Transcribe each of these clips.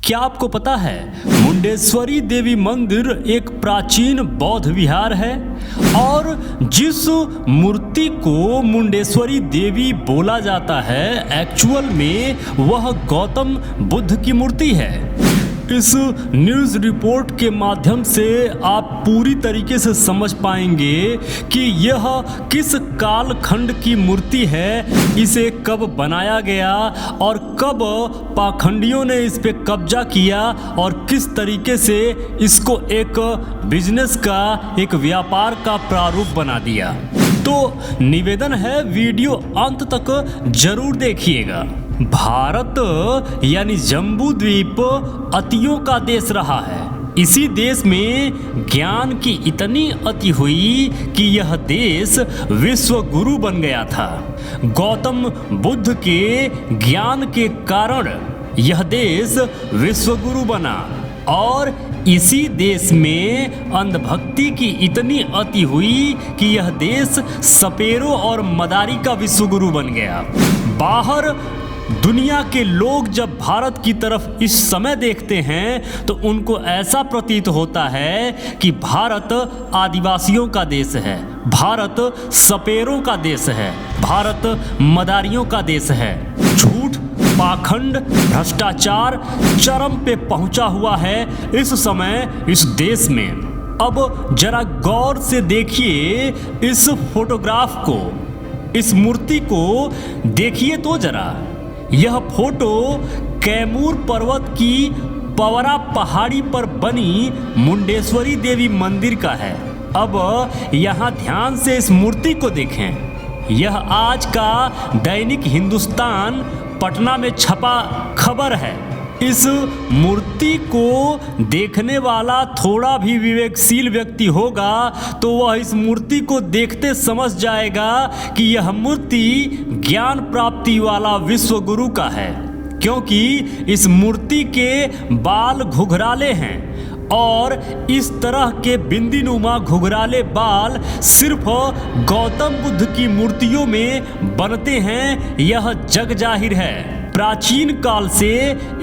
क्या आपको पता है मुंडेश्वरी देवी मंदिर एक प्राचीन बौद्ध विहार है और जिस मूर्ति को मुंडेश्वरी देवी बोला जाता है एक्चुअल में वह गौतम बुद्ध की मूर्ति है। इस न्यूज़ रिपोर्ट के माध्यम से आप पूरी तरीके से समझ पाएंगे कि यह किस कालखंड की मूर्ति है, इसे कब बनाया गया और कब पाखंडियों ने इस पे कब्जा किया और किस तरीके से इसको एक बिजनेस का, एक व्यापार का प्रारूप बना दिया। तो निवेदन है वीडियो अंत तक जरूर देखिएगा। भारत यानी जम्बू द्वीप अतियों का देश रहा है। इसी देश में ज्ञान की इतनी अति हुई कि यह देश विश्व गुरु बन गया था। गौतम बुद्ध के ज्ञान के कारण यह देश विश्व गुरु बना और इसी देश में अंधभक्ति की इतनी अति हुई कि यह देश सपेरों और मदारी का विश्वगुरु बन गया। बाहर दुनिया के लोग जब भारत की तरफ इस समय देखते हैं तो उनको ऐसा प्रतीत होता है कि भारत आदिवासियों का देश है, भारत सपेरों का देश है, भारत मदारियों का देश है। झूठ, पाखंड, भ्रष्टाचार चरम पे पहुंचा हुआ है इस समय इस देश में। अब जरा गौर से देखिए इस फोटोग्राफ को, इस मूर्ति को देखिए तो जरा। यह फोटो कैमूर पर्वत की पवरा पहाड़ी पर बनी मुंडेश्वरी देवी मंदिर का है। अब यहाँ ध्यान से इस मूर्ति को देखें। यह आज का दैनिक हिंदुस्तान पटना में छपा खबर है। इस मूर्ति को देखने वाला थोड़ा भी विवेकशील व्यक्ति होगा तो वह इस मूर्ति को देखते समझ जाएगा कि यह मूर्ति ज्ञान प्राप्ति वाला विश्व गुरु का है, क्योंकि इस मूर्ति के बाल घुघराले हैं और इस तरह के बिंदीनुमा घुघराले बाल सिर्फ गौतम बुद्ध की मूर्तियों में बनते हैं, यह जग जाहिर है। प्राचीन काल से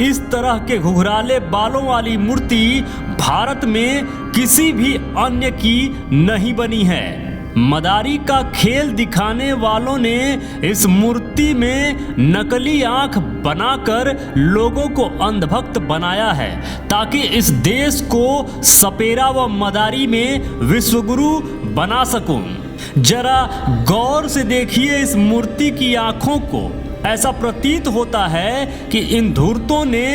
इस तरह के घुघराले बालों वाली मूर्ति भारत में किसी भी अन्य की नहीं बनी है। मदारी का खेल दिखाने वालों ने इस मूर्ति में नकली आंख बनाकर लोगों को अंधभक्त बनाया है ताकि इस देश को सपेरा व मदारी में विश्वगुरु बना सकूं। जरा गौर से देखिए इस मूर्ति की आंखों को। ऐसा प्रतीत होता है कि इन धूर्तों ने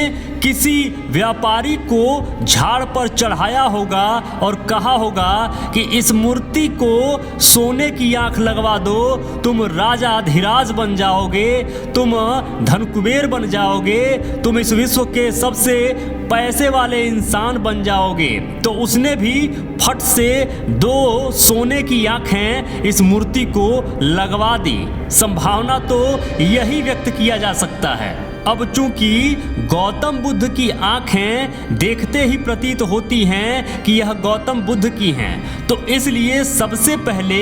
किसी व्यापारी को झाड़ पर चढ़ाया होगा और कहा होगा कि इस मूर्ति को सोने की आंख लगवा दो, तुम राजाधिराज बन जाओगे, तुम धनकुबेर बन जाओगे, तुम इस विश्व के सबसे पैसे वाले इंसान बन जाओगे। तो उसने भी फट से 2 सोने की आंखें इस मूर्ति को लगवा दी। संभावना तो यही व्यक्त किया जा सकता है। अब चूंकि गौतम बुद्ध की आंखें देखते ही प्रतीत होती हैं कि यह गौतम बुद्ध की हैं, तो इसलिए सबसे पहले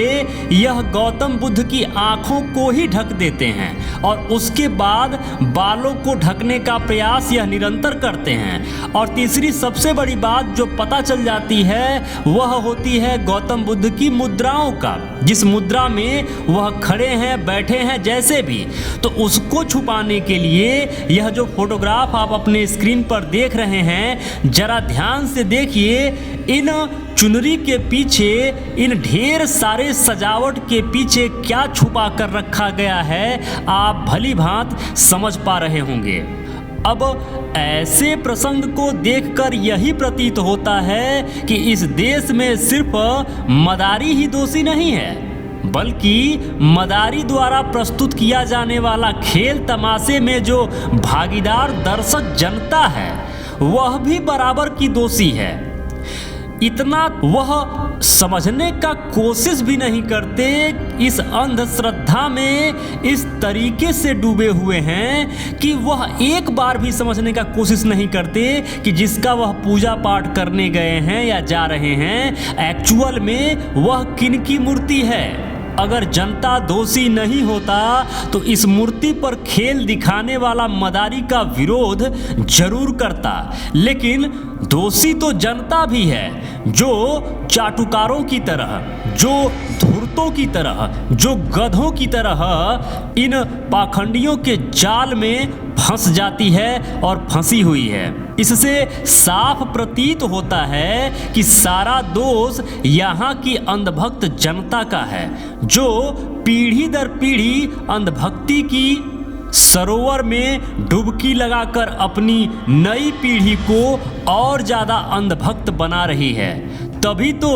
यह गौतम बुद्ध की आंखों को ही ढक देते हैं और उसके बाद बालों को ढकने का प्रयास यह निरंतर करते हैं। और तीसरी सबसे बड़ी बात जो पता चल जाती है वह होती है गौतम बुद्ध की मुद्राओं का। जिस मुद्रा में वह खड़े हैं, बैठे हैं, जैसे भी, तो उसको छुपाने के लिए यह जो फोटोग्राफ आप अपने स्क्रीन पर देख रहे हैं, जरा ध्यान से देखिए। इन चुनरी के पीछे, इन ढेर सारे सजावट के पीछे क्या छुपा कर रखा गया है आप भली भांत समझ पा रहे होंगे। अब ऐसे प्रसंग को देखकर यही प्रतीत होता है कि इस देश में सिर्फ मदारी ही दोषी नहीं है, बल्कि मदारी द्वारा प्रस्तुत किया जाने वाला खेल तमाशे में जो भागीदार दर्शक जनता है वह भी बराबर की दोषी है। इतना वह समझने का कोशिश भी नहीं करते, इस अंधश्रद्धा में इस तरीके से डूबे हुए हैं कि वह एक बार भी समझने का कोशिश नहीं करते कि जिसका वह पूजा पाठ करने गए हैं या जा रहे हैं एक्चुअल में वह किन की मूर्ति है। अगर जनता दोषी नहीं होता तो इस मूर्ति पर खेल दिखाने वाला मदारी का विरोध जरूर करता। लेकिन दोषी तो जनता भी है, जो चाटुकारों की तरह, जो धूर्तों की तरह, जो गधों की तरह इन पाखंडियों के जाल में फंस जाती है और फंसी हुई है। इससे साफ प्रतीत होता है कि सारा दोष यहाँ की अंधभक्त जनता का है, जो पीढ़ी दर पीढ़ी अंधभक्ति की सरोवर में डुबकी लगाकर अपनी नई पीढ़ी को और ज़्यादा अंधभक्त बना रही है। तभी तो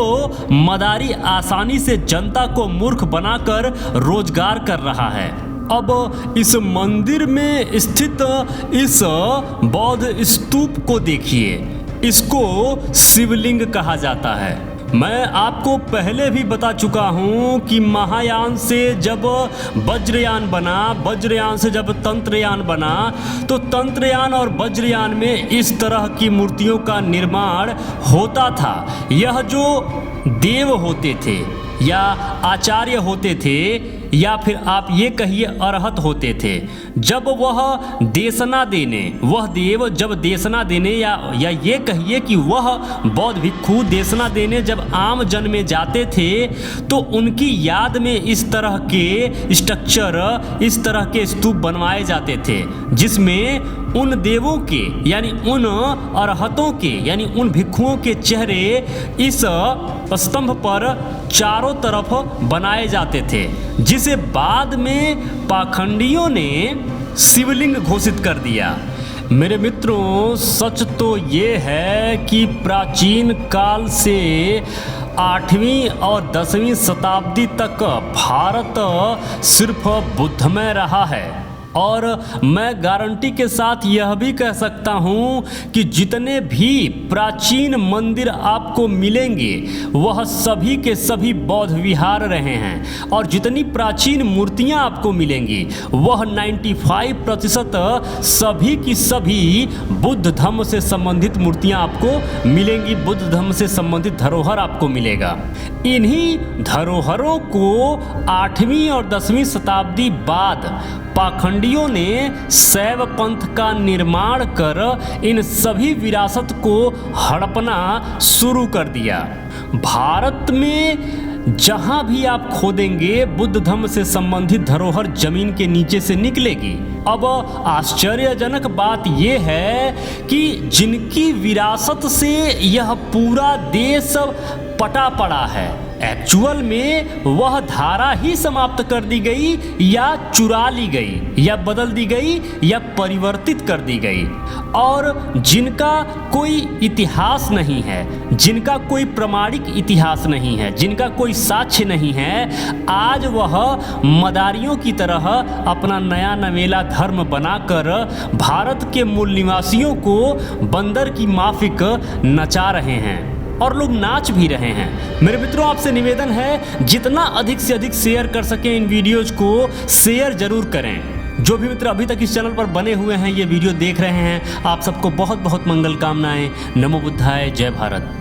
मदारी आसानी से जनता को मूर्ख बनाकर रोजगार कर रहा है। अब इस मंदिर में स्थित इस बौद्ध स्तूप को देखिए, इसको शिवलिंग कहा जाता है। मैं आपको पहले भी बता चुका हूँ कि महायान से जब वज्रयान बना, वज्रयान से जब तंत्रयान बना, तो तंत्रयान और वज्रयान में इस तरह की मूर्तियों का निर्माण होता था। यह जो देव होते थे या आचार्य होते थे, या फिर आप ये कहिए अरहत होते थे, जब वह देशना देने, वह देव जब देशना देने या ये कहिए कि वह बौद्ध भिक्षु देशना देने जब आम जन में जाते थे, तो उनकी याद में इस तरह के स्ट्रक्चर, इस तरह के स्तूप बनवाए जाते थे, जिसमें उन देवों के यानी उन अरहतों के यानी उन भिक्षुओं के चेहरे इस स्तंभ पर चारों तरफ बनाए जाते थे, जिसे बाद में पाखंडियों ने शिवलिंग घोषित कर दिया। मेरे मित्रों, सच तो ये है कि प्राचीन काल से 8वीं और 10वीं शताब्दी तक भारत सिर्फ बुद्धमय रहा है, और मैं गारंटी के साथ यह भी कह सकता हूँ कि जितने भी प्राचीन मंदिर आपको मिलेंगे वह सभी के सभी बौद्ध विहार रहे हैं, और जितनी प्राचीन मूर्तियाँ आपको मिलेंगी वह 95% सभी की सभी बुद्ध धर्म से संबंधित मूर्तियाँ आपको मिलेंगी, बुद्ध धर्म से संबंधित धरोहर आपको मिलेगा। इन्हीं धरोहरों को 8वीं और 10वीं शताब्दी बाद पाखंडियों ने शैव पंथ का निर्माण कर इन सभी विरासत को हड़पना शुरू कर दिया। भारत में जहां भी आप खोदेंगे बुद्ध धर्म से संबंधित धरोहर जमीन के नीचे से निकलेगी। अब आश्चर्यजनक बात यह है कि जिनकी विरासत से यह पूरा देश पटा पड़ा है, एक्चुअल में वह धारा ही समाप्त कर दी गई या चुरा ली गई या बदल दी गई या परिवर्तित कर दी गई, और जिनका कोई इतिहास नहीं है, जिनका कोई प्रमाणिक इतिहास नहीं है, जिनका कोई साक्ष्य नहीं है, आज वह मदारियों की तरह अपना नया नवेला धर्म बनाकर भारत के मूल निवासियों को बंदर की माफिक नचा रहे हैं, और लोग नाच भी रहे हैं। मेरे मित्रों, आपसे निवेदन है जितना अधिक से अधिक शेयर कर सकें इन वीडियोज़ को शेयर जरूर करें। जो भी मित्र अभी तक इस चैनल पर बने हुए हैं, ये वीडियो देख रहे हैं, आप सबको बहुत बहुत मंगल कामनाएं। नमो बुद्धाय, जय भारत।